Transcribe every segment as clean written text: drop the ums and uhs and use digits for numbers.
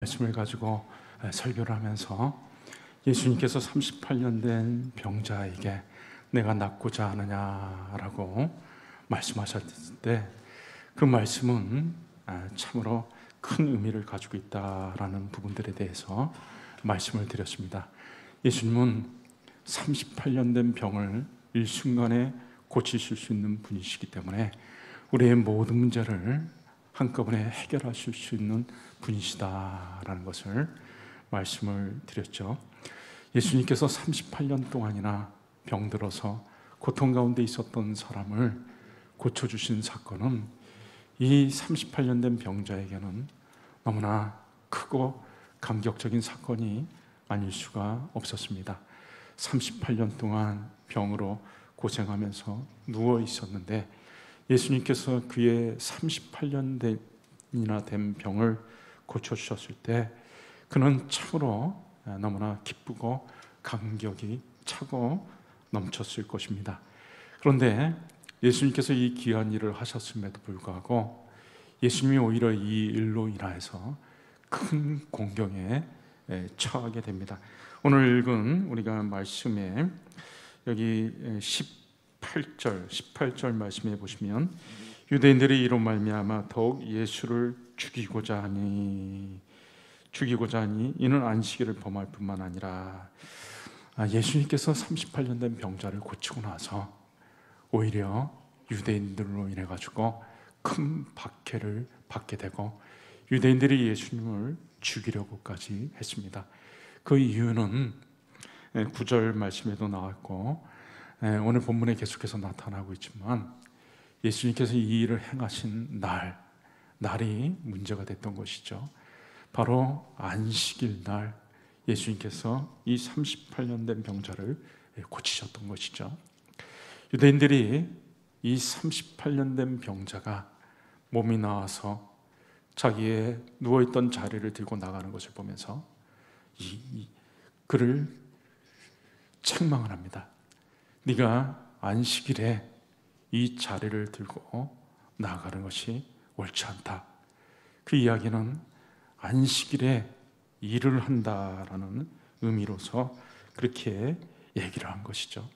말씀을 가지고 설교를 하면서 예수님께서 38년 된 병자에게 내가 낫고자 하느냐라고 말씀하셨을 때 그 말씀은 참으로 큰 의미를 가지고 있다라는 부분들에 대해서 말씀을 드렸습니다. 예수님은 38년 된 병을 일순간에 고치실 수 있는 분이시기 때문에 우리의 모든 문제를 한꺼번에 해결하실 수 있는 분이시다라는 것을 말씀을 드렸죠. 예수님께서 38년 동안이나 병들어서 고통 가운데 있었던 사람을 고쳐주신 사건은 이 38년 된 병자에게는 너무나 크고 감격적인 사건이 아닐 수가 없었습니다. 38년 동안 병으로 고생하면서 누워 있었는데 예수님께서 그의 38년이나 된 병을 고쳐주셨을 때 그는 참으로 너무나 기쁘고 감격이 차고 넘쳤을 것입니다. 그런데 예수님께서 이 귀한 일을 하셨음에도 불구하고 예수님이 오히려 이 일로 인하여서 큰 공경에 처하게 됩니다. 오늘 읽은 우리가 말씀에 여기 18절 말씀해 보시면 유대인들이 이로 말미암아 더욱 예수를 죽이고자 하니 이는 안식일을 범할 뿐만 아니라 예수님께서 38년 된 병자를 고치고 나서 오히려 유대인들로 인해 가지고 큰 박해를 받게 되고 유대인들이 예수님을 죽이려고까지 했습니다. 그 이유는 9절 말씀에도 나왔고 오늘 본문에 계속해서 나타나고 있지만 예수님께서 이 일을 행하신 날이 문제가 됐던 것이죠. 바로 안식일 날 예수님께서 이 38년 된 병자를 고치셨던 것이죠. 유대인들이 이 38년 된 병자가 몸이 나와서 자기의 누워있던 자리를 들고 나가는 것을 보면서 그를 책망을 합니다. 네가 안식일에 이 자리를 들고 나아가는 것이 옳지 않다. 그 이야기는 안식일에 일을 한다라는 의미로서 그렇게 얘기를 한 것이죠.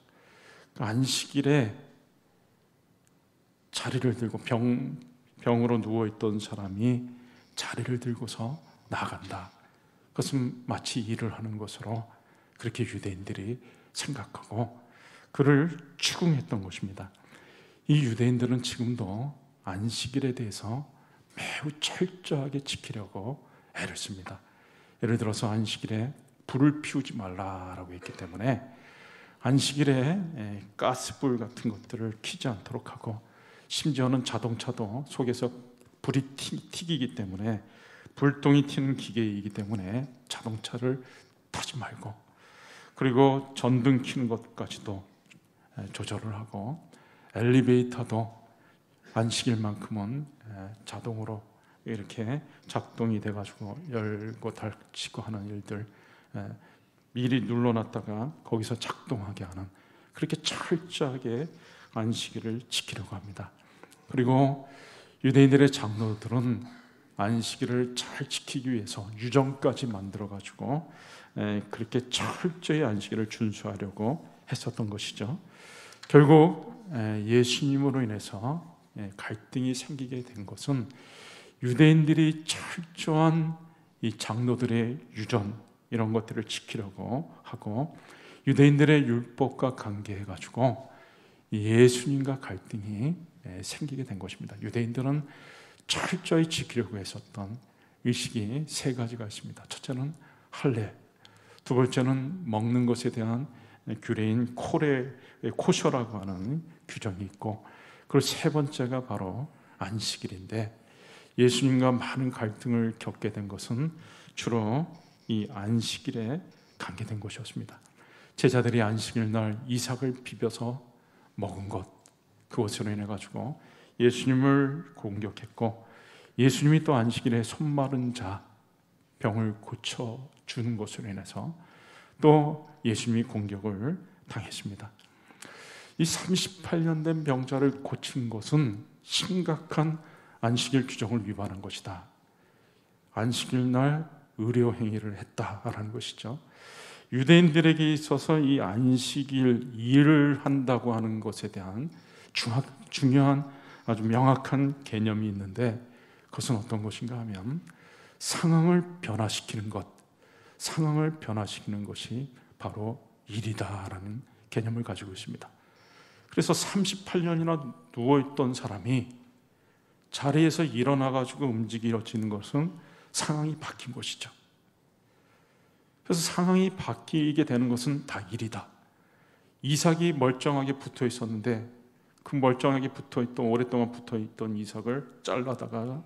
안식일에 자리를 들고 병으로 누워있던 사람이 자리를 들고서 나간다. 그것은 마치 일을 하는 것으로 그렇게 유대인들이 생각하고 그를 추궁했던 것입니다. 이 유대인들은 지금도 안식일에 대해서 매우 철저하게 지키려고 애를 씁니다. 예를 들어서 안식일에 불을 피우지 말라라고 했기 때문에 안식일에 가스불 같은 것들을 켜지 않도록 하고 심지어는 자동차도 속에서 불이 튀기기 때문에 불똥이 튀는 기계이기 때문에 자동차를 타지 말고 그리고 전등 켜는 것까지도 조절을 하고 엘리베이터도 안식일만큼은 자동으로 이렇게 작동이 돼가지고 열고 닫히고 하는 일들 미리 눌러놨다가 거기서 작동하게 하는 그렇게 철저하게 안식일을 지키려고 합니다. 그리고 유대인들의 장로들은 안식일을 잘 지키기 위해서 유정까지 만들어가지고 그렇게 철저히 안식일을 준수하려고 했었던 것이죠. 결국 예수님으로 인해서 갈등이 생기게 된 것은 유대인들이 철저한 이 장로들의 유전 이런 것들을 지키려고 하고 유대인들의 율법과 관계해가지고 예수님과 갈등이 생기게 된 것입니다. 유대인들은 철저히 지키려고 했었던 의식이 세 가지가 있습니다. 첫째는 할례, 두 번째는 먹는 것에 대한 규례인 코셔라고 하는 규정이 있고 그리고 세 번째가 바로 안식일인데 예수님과 많은 갈등을 겪게 된 것은 주로 이 안식일에 관계된 것이었습니다. 제자들이 안식일 날 이삭을 비벼서 먹은 것 그것으로 인해 가지고 예수님을 공격했고 예수님이 또 안식일에 손마른 자 병을 고쳐주는 것으로 인해서 또 예수님이 공격을 당했습니다. 이 38년 된 병자를 고친 것은 심각한 안식일 규정을 위반한 것이다. 안식일 날 의료 행위를 했다라는 것이죠. 유대인들에게 있어서 이 안식일 일을 한다고 하는 것에 대한 중요한 아주 명확한 개념이 있는데, 그것은 어떤 것인가 하면 상황을 변화시키는 것, 상황을 변화시키는 것이 바로 일이다라는 개념을 가지고 있습니다. 그래서 38년이나 누워있던 사람이 자리에서 일어나가지고 움직여지는 것은 상황이 바뀐 것이죠. 그래서 상황이 바뀌게 되는 것은 다 일이다. 이삭이 멀쩡하게 붙어 있었는데 그 멀쩡하게 붙어있던, 오랫동안 붙어있던 이삭을 잘라다가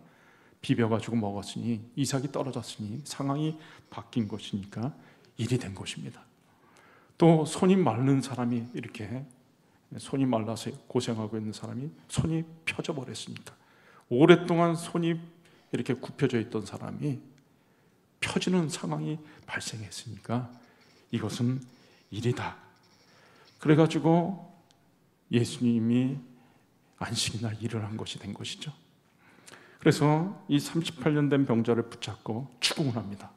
비벼가지고 먹었으니, 이삭이 떨어졌으니 상황이 바뀐 것이니까 일이 된 것입니다. 또 손이 마른 사람이, 이렇게 손이 말라서 고생하고 있는 사람이 손이 펴져 버렸으니까, 오랫동안 손이 이렇게 굽혀져 있던 사람이 펴지는 상황이 발생했으니까 이것은 일이다. 그래가지고 예수님이 안식이나 일을 한 것이 된 것이죠. 그래서 이 38년 된 병자를 붙잡고 추궁을 합니다.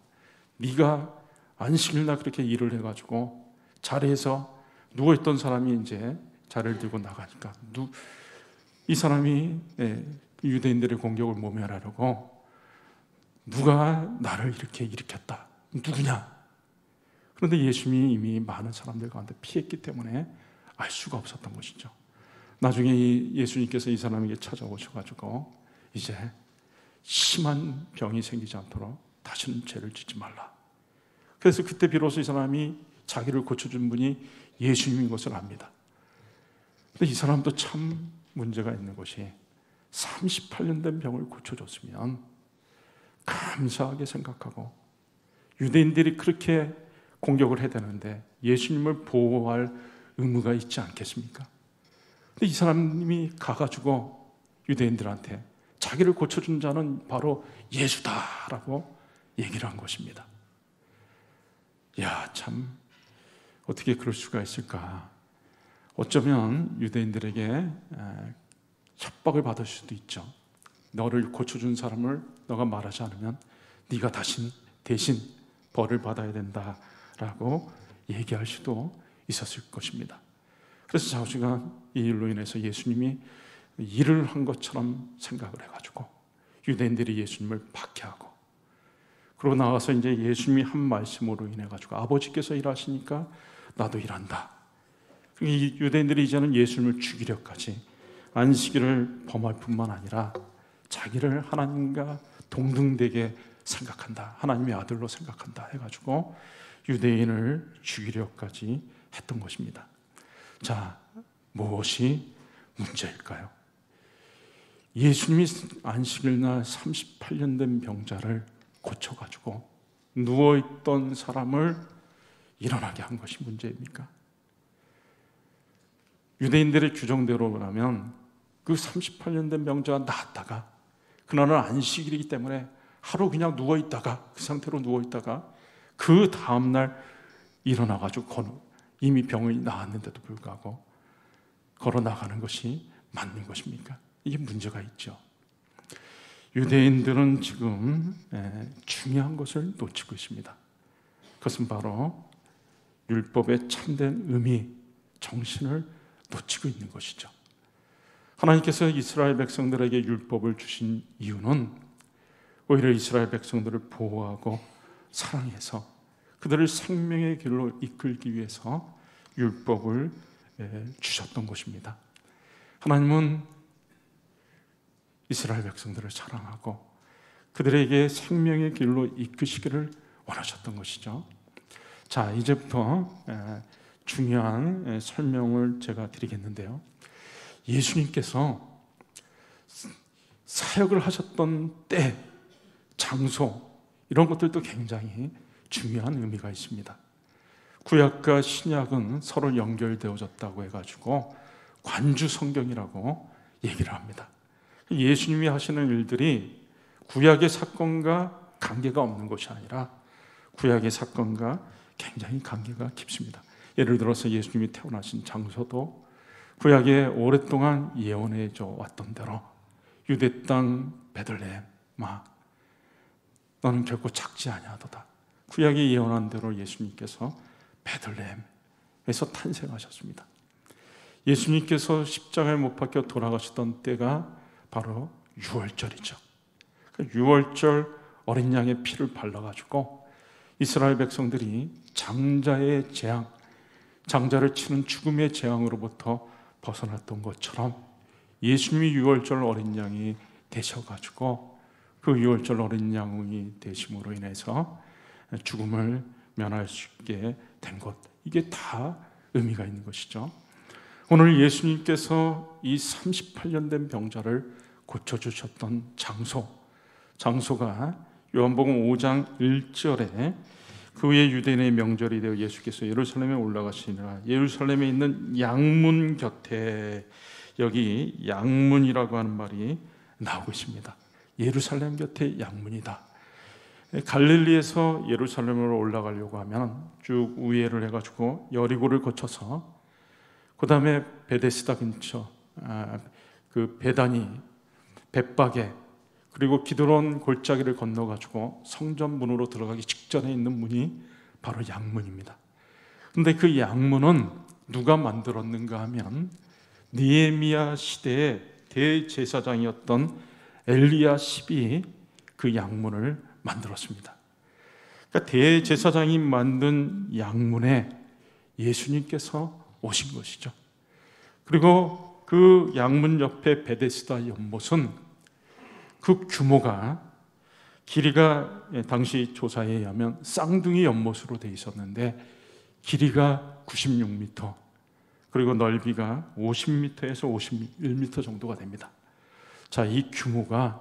네가 안식일날 그렇게 일을 해가지고 자리에서 누워있던 사람이 이제 자리를 들고 나가니까 이 사람이 유대인들의 공격을 모면하려고 누가 나를 이렇게 일으켰다, 누구냐? 그런데 예수님이 이미 많은 사람들 가운데 피했기 때문에 알 수가 없었던 것이죠. 나중에 예수님께서 이 사람에게 찾아오셔가지고 이제 심한 병이 생기지 않도록 다시는 죄를 짓지 말라. 그래서 그때 비로소 이 사람이 자기를 고쳐준 분이 예수님인 것을 압니다. 근데 이 사람도 참 문제가 있는 것이 38년 된 병을 고쳐줬으면 감사하게 생각하고, 유대인들이 그렇게 공격을 해야 되는데 예수님을 보호할 의무가 있지 않겠습니까? 근데 이 사람이 가가지고 유대인들한테 자기를 고쳐준 자는 바로 예수다라고 얘기를 한 것입니다. 야, 참 어떻게 그럴 수가 있을까? 어쩌면 유대인들에게 협박을 받을 수도 있죠. 너를 고쳐준 사람을 너가 말하지 않으면 네가 대신 벌을 받아야 된다라고 얘기할 수도 있었을 것입니다. 그래서 자우지가 이 일로 인해서 예수님이 일을 한 것처럼 생각을 해가지고 유대인들이 예수님을 박해하고, 그러고 나와서 이제 예수님이 한 말씀으로 인해 가지고 아버지께서 일하시니까 나도 일한다. 이 유대인들이 이제는 예수님을 죽이려까지 안식일을 범할 뿐만 아니라 자기를 하나님과 동등되게 생각한다, 하나님의 아들로 생각한다 해가지고 유대인을 죽이려까지 했던 것입니다. 자, 무엇이 문제일까요? 예수님이 안식일날 38년 된 병자를 고쳐가지고 누워있던 사람을 일어나게 한 것이 문제입니까? 유대인들의 규정대로라면 그 38년 된 병자가 나았다가, 그날은 안식일이기 때문에 하루 그냥 누워있다가, 그 상태로 누워있다가 그 다음날 일어나가지고 이미 병이 나았는데도 불구하고 걸어 나가는 것이 맞는 것입니까? 이게 문제가 있죠. 유대인들은 지금 중요한 것을 놓치고 있습니다. 그것은 바로 율법의 참된 의미, 정신을 놓치고 있는 것이죠. 하나님께서 이스라엘 백성들에게 율법을 주신 이유는 오히려 이스라엘 백성들을 보호하고 사랑해서 그들을 생명의 길로 이끌기 위해서 율법을 주셨던 것입니다. 하나님은 이스라엘 백성들을 사랑하고 그들에게 생명의 길로 이끄시기를 원하셨던 것이죠. 자, 이제부터 중요한 설명을 제가 드리겠는데요. 예수님께서 사역을 하셨던 때, 장소, 이런 것들도 굉장히 중요한 의미가 있습니다. 구약과 신약은 서로 연결되어졌다고 해가지고 관주 성경이라고 얘기를 합니다. 예수님이 하시는 일들이 구약의 사건과 관계가 없는 것이 아니라 구약의 사건과 굉장히 관계가 깊습니다. 예를 들어서 예수님이 태어나신 장소도 구약에 오랫동안 예언해 줘 왔던 대로 유대 땅 베들레헴, 막, 너는 결코 작지 아니하도다. 구약이 예언한 대로 예수님께서 베들레헴에서 탄생하셨습니다. 예수님께서 십자가에 못 박혀 돌아가시던 때가 바로 유월절이죠. 유월절 어린 양의 피를 발라가지고 이스라엘 백성들이 장자의 재앙, 장자를 치는 죽음의 재앙으로부터 벗어났던 것처럼 예수님이 유월절 어린 양이 되셔가지고 그 유월절 어린 양이 되심으로 인해서 죽음을 면할 수 있게 된 것, 이게 다 의미가 있는 것이죠. 오늘 예수님께서 이 38년 된 병자를 고쳐주셨던 장소가 요한복음 5장 1절에 그 후에 유대인의 명절이 되어 예수께서 예루살렘에 올라가시니라. 예루살렘에 있는 양문 곁에, 여기 양문이라고 하는 말이 나오고 있습니다. 예루살렘 곁에 양문이다. 갈릴리에서 예루살렘으로 올라가려고 하면 쭉 우회를 해가지고 여리고를 거쳐서 그 다음에 베데스다 근처 그 베다니, 벳바게, 그리고 기드론 골짜기를 건너가지고 성전 문으로 들어가기 직전에 있는 문이 바로 양문입니다. 그런데 그 양문은 누가 만들었는가 하면 느헤미야 시대의 대제사장이었던 엘리야십이 그 양문을 만들었습니다. 그러니까 대제사장이 만든 양문에 예수님께서 오신 것이죠. 그리고 그 양문 옆에 베데스다 연못은 그 규모가, 길이가 당시 조사에 의하면 쌍둥이 연못으로 되어 있었는데 길이가 96m, 그리고 넓이가 50m에서 51m 정도가 됩니다. 자, 이 규모가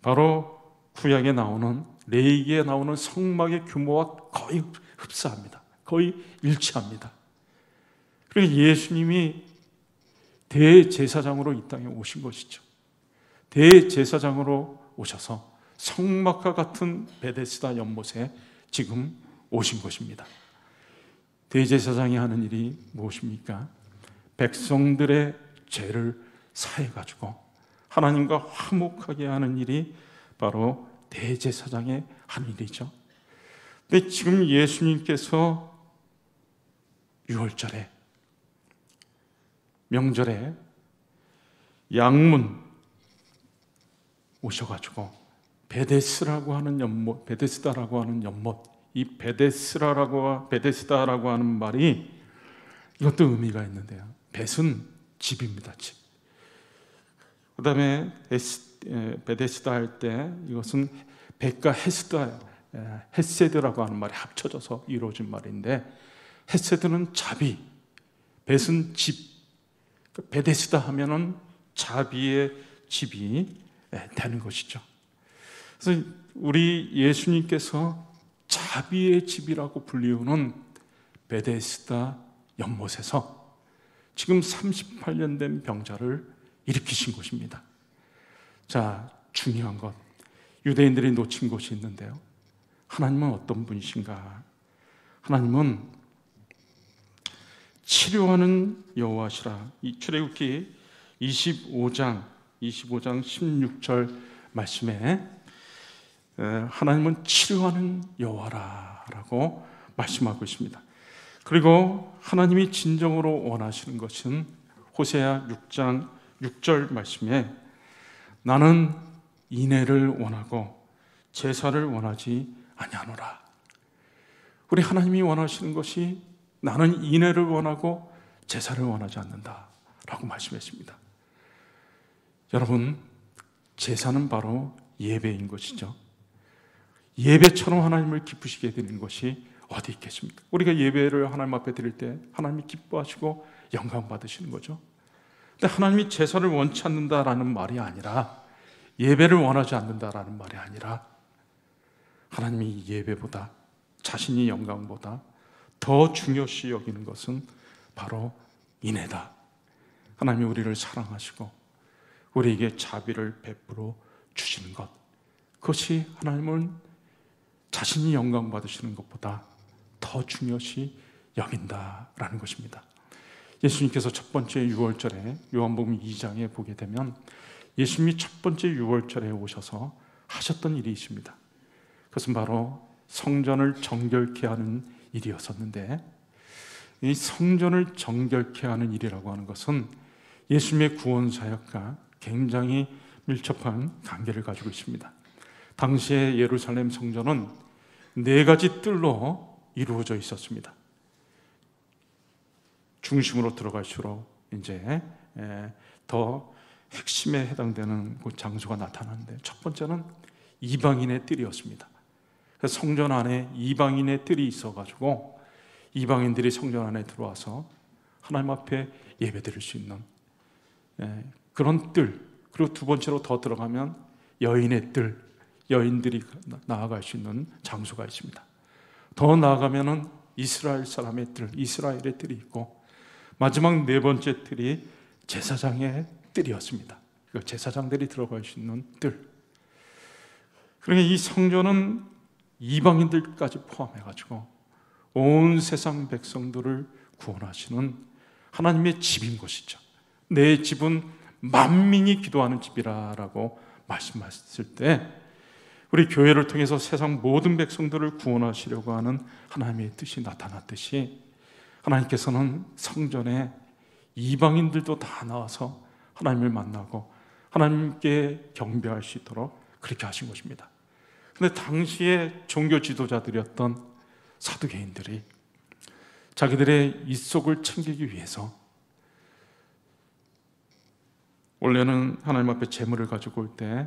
바로 구약에 나오는, 레위기에 나오는 성막의 규모와 거의 흡사합니다. 거의 일치합니다. 그리고 예수님이 대제사장으로 이 땅에 오신 것이죠. 대제사장으로 오셔서 성막과 같은 베데스다 연못에 지금 오신 것입니다. 대제사장이 하는 일이 무엇입니까? 백성들의 죄를 사해가지고 하나님과 화목하게 하는 일이 바로 대제사장의 한 일이죠. 근데 지금 예수님께서 유월절에, 명절에 양문 오셔가지고 베데스다라고 하는 연못, 이 베데스다라고 하는 말이 이것도 의미가 있는데요. 벳은 집입니다. 집. 그 다음에 베데스다 할 때 이것은 벳과 헤세드라고 하는 말이 합쳐져서 이루어진 말인데, 헤세드는 자비, 벳은 집. 베데스다 하면은 자비의 집이 되는 것이죠. 그래서 우리 예수님께서 자비의 집이라고 불리우는 베데스다 연못에서 지금 38년 된 병자를 일으키신 것입니다. 자, 중요한 것, 유대인들이 놓친 것이 있는데요. 하나님은 어떤 분이신가? 하나님은 치료하는 여호와시라. 이 출애굽기 25장 16절 말씀에 하나님은 치료하는 여호와라고 말씀하고 있습니다. 그리고 하나님이 진정으로 원하시는 것은 호세아 6장 6절 말씀에 나는 인애를 원하고 제사를 원하지 아니하노라. 우리 하나님이 원하시는 것이 나는 인애를 원하고 제사를 원하지 않는다라고 말씀했습니다. 여러분, 제사는 바로 예배인 것이죠. 예배처럼 하나님을 기쁘시게 되는 것이 어디 있겠습니까? 우리가 예배를 하나님 앞에 드릴 때 하나님이 기뻐하시고 영광 받으시는 거죠. 근데 하나님이 제사를 원치 않는다라는 말이 아니라, 예배를 원하지 않는다라는 말이 아니라, 하나님이 예배보다, 자신이 영광보다 더 중요시 여기는 것은 바로 인애다. 하나님이 우리를 사랑하시고 우리에게 자비를 베풀어 주시는 것, 그것이 하나님은 자신이 영광 받으시는 것보다 더 중요시 여긴다라는 것입니다. 예수님께서 첫 번째 유월절에 요한복음 2장에 보게 되면 예수님이 첫 번째 유월절에 오셔서 하셨던 일이 있습니다. 그것은 바로 성전을 정결케 하는 일이었었는데, 이 성전을 정결케 하는 일이라고 하는 것은 예수님의 구원 사역과 굉장히 밀접한 관계를 가지고 있습니다. 당시의 예루살렘 성전은 4가지 뜰로 이루어져 있었습니다. 중심으로 들어갈수록 이제 더 핵심에 해당되는 그 장소가 나타나는데, 첫 번째는 이방인의 뜰이었습니다. 그래서 성전 안에 이방인의 뜰이 있어가지고 이방인들이 성전 안에 들어와서 하나님 앞에 예배드릴 수 있는 그런 뜰. 그리고 두 번째로 더 들어가면 여인의 뜰, 여인들이 나아갈 수 있는 장소가 있습니다. 더 나아가면은 이스라엘 사람의 뜰, 이스라엘의 뜰이 있고, 마지막 4번째 뜰이 제사장의 뜰이었습니다. 제사장들이 들어갈 수 있는 뜰. 그러니까 이 성전은 이방인들까지 포함해가지고 온 세상 백성들을 구원하시는 하나님의 집인 것이죠. 내 집은 만민이 기도하는 집이라고 말씀하셨을 때, 우리 교회를 통해서 세상 모든 백성들을 구원하시려고 하는 하나님의 뜻이 나타났듯이, 하나님께서는 성전에 이방인들도 다 나와서 하나님을 만나고 하나님께 경배할 수 있도록 그렇게 하신 것입니다. 그런데 당시에 종교 지도자들이었던 사두개인들이 자기들의 입속을 챙기기 위해서, 원래는 하나님 앞에 제물을 가지고 올 때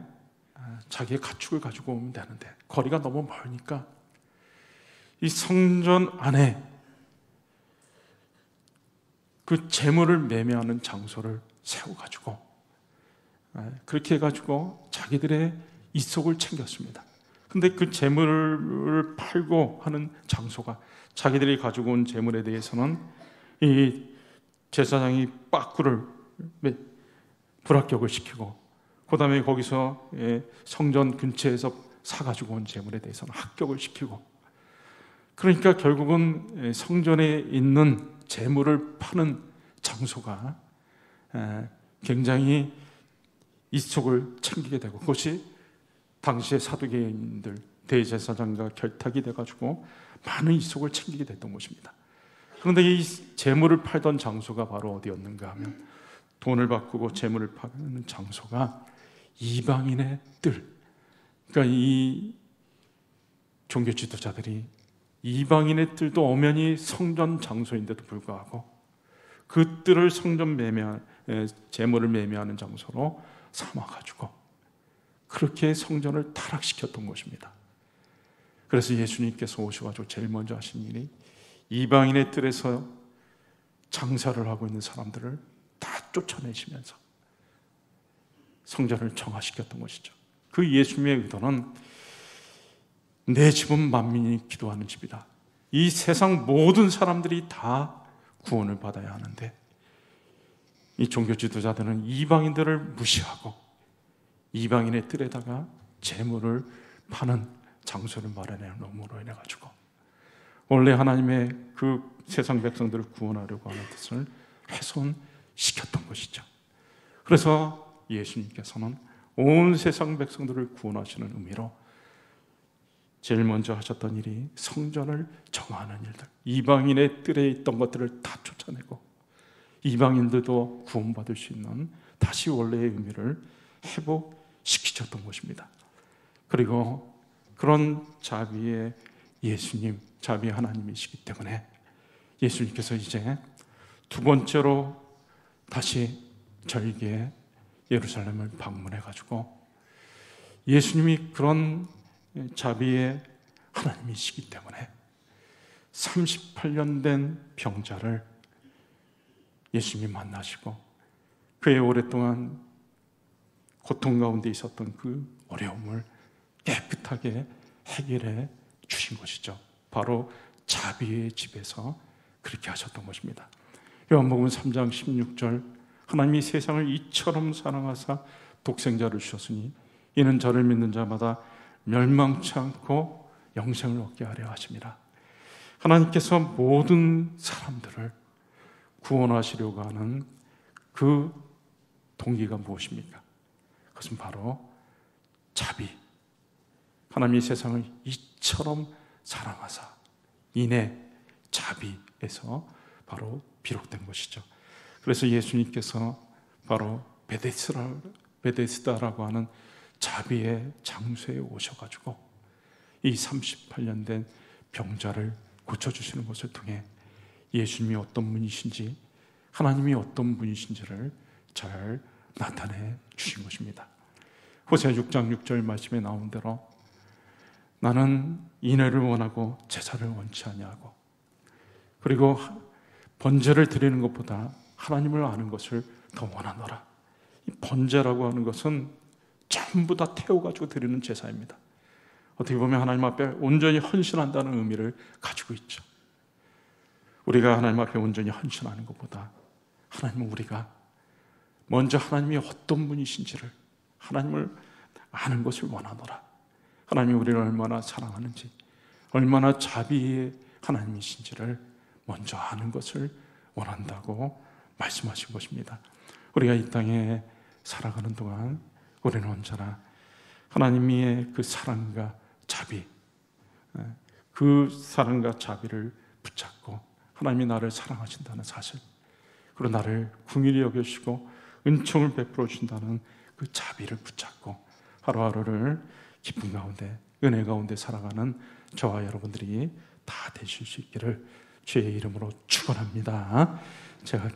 자기의 가축을 가지고 오면 되는데 거리가 너무 멀으니까 이 성전 안에 그 제물을 매매하는 장소를 세워가지고 그렇게 해가지고 자기들의 입속을 챙겼습니다. 근데 그 제물을 팔고 하는 장소가, 자기들이 가지고 온 제물에 대해서는 이 제사장이 빠꾸를 불합격을 시키고, 그 다음에 거기서 성전 근처에서 사가지고 온 제물에 대해서는 합격을 시키고, 그러니까 결국은 성전에 있는 제물을 파는 장소가 굉장히 이속을 챙기게 되고, 그것이 당시의 사두개인들 대제사장과 결탁이 돼가지고 많은 이속을 챙기게 됐던 것입니다. 그런데 이 제물을 팔던 장소가 바로 어디였는가 하면, 돈을 바꾸고 제물을 파는 장소가 이방인의 뜰. 그러니까 이 종교 지도자들이 이방인의 뜰도 엄연히 성전 장소인데도 불구하고 그 뜰을 성전 제물을 매매하는 장소로 삼아가지고 그렇게 성전을 타락시켰던 것입니다. 그래서 예수님께서 오셔가지고 제일 먼저 하신 일이 이방인의 뜰에서 장사를 하고 있는 사람들을 다 쫓아내시면서 성전을 정화시켰던 것이죠. 그 예수님의 의도는 내 집은 만민이 기도하는 집이다. 이 세상 모든 사람들이 다 구원을 받아야 하는데, 이 종교 지도자들은 이방인들을 무시하고 이방인의 뜰에다가 재물을 파는 장소를 마련해놓음으로 인해가지고 원래 하나님의 그 세상 백성들을 구원하려고 하는 뜻을 훼손시켰던 것이죠. 그래서 예수님께서는 온 세상 백성들을 구원하시는 의미로 제일 먼저 하셨던 일이 성전을 정화하는 일들, 이방인의 뜰에 있던 것들을 다 쫓아내고 이방인들도 구원받을 수 있는 다시 원래의 의미를 회복시키셨던 것입니다. 그리고 그런 자비의 예수님, 자비의 하나님이시기 때문에 예수님께서 이제 두 번째로 다시 절기에 예루살렘을 방문해가지고, 예수님이 그런 자비의 하나님이시기 때문에 38년 된 병자를 예수님이 만나시고 그의 오랫동안 고통 가운데 있었던 그 어려움을 깨끗하게 해결해 주신 것이죠. 바로 자비의 집에서 그렇게 하셨던 것입니다. 요한복음 3장 16절, 하나님이 세상을 이처럼 사랑하사 독생자를 주셨으니 이는 저를 믿는 자마다 멸망치 않고 영생을 얻게 하려 하심이라. 하나님께서 모든 사람들을 구원하시려고 하는 그 동기가 무엇입니까? 그것은 바로 자비, 하나님이 세상을 이처럼 사랑하사 인애 자비에서 바로 비롯된 것이죠. 그래서 예수님께서 바로 베데스다라고 하는 자비의 장소에 오셔가지고 이 38년 된 병자를 고쳐주시는 것을 통해 예수님이 어떤 분이신지, 하나님이 어떤 분이신지를 잘 나타내 주신 것입니다. 호세아 6장 6절 말씀에 나온 대로 나는 인애를 원하고 제사를 원치 아니하고, 그리고 번제를 드리는 것보다 하나님을 아는 것을 더 원하노라. 이 번제라고 하는 것은 전부 다 태워가지고 드리는 제사입니다. 어떻게 보면 하나님 앞에 온전히 헌신한다는 의미를 가지고 있죠. 우리가 하나님 앞에 온전히 헌신하는 것보다 하나님은 우리가 먼저 하나님이 어떤 분이신지를, 하나님을 아는 것을 원하노라. 하나님이 우리를 얼마나 사랑하는지, 얼마나 자비의 하나님이신지를 먼저 아는 것을 원한다고 말씀하신 것입니다. 우리가 이 땅에 살아가는 동안 우리는 언제나 하나님의 그 사랑과 자비, 그 사랑과 자비를 붙잡고 하나님이 나를 사랑하신다는 사실, 그리고 나를 긍휼히 여겨주시고 은총을 베풀어 주신다는 그 자비를 붙잡고 하루하루를 기쁨 가운데, 은혜 가운데 살아가는 저와 여러분들이 다 되실 수 있기를 주의 이름으로 축원합니다. 제가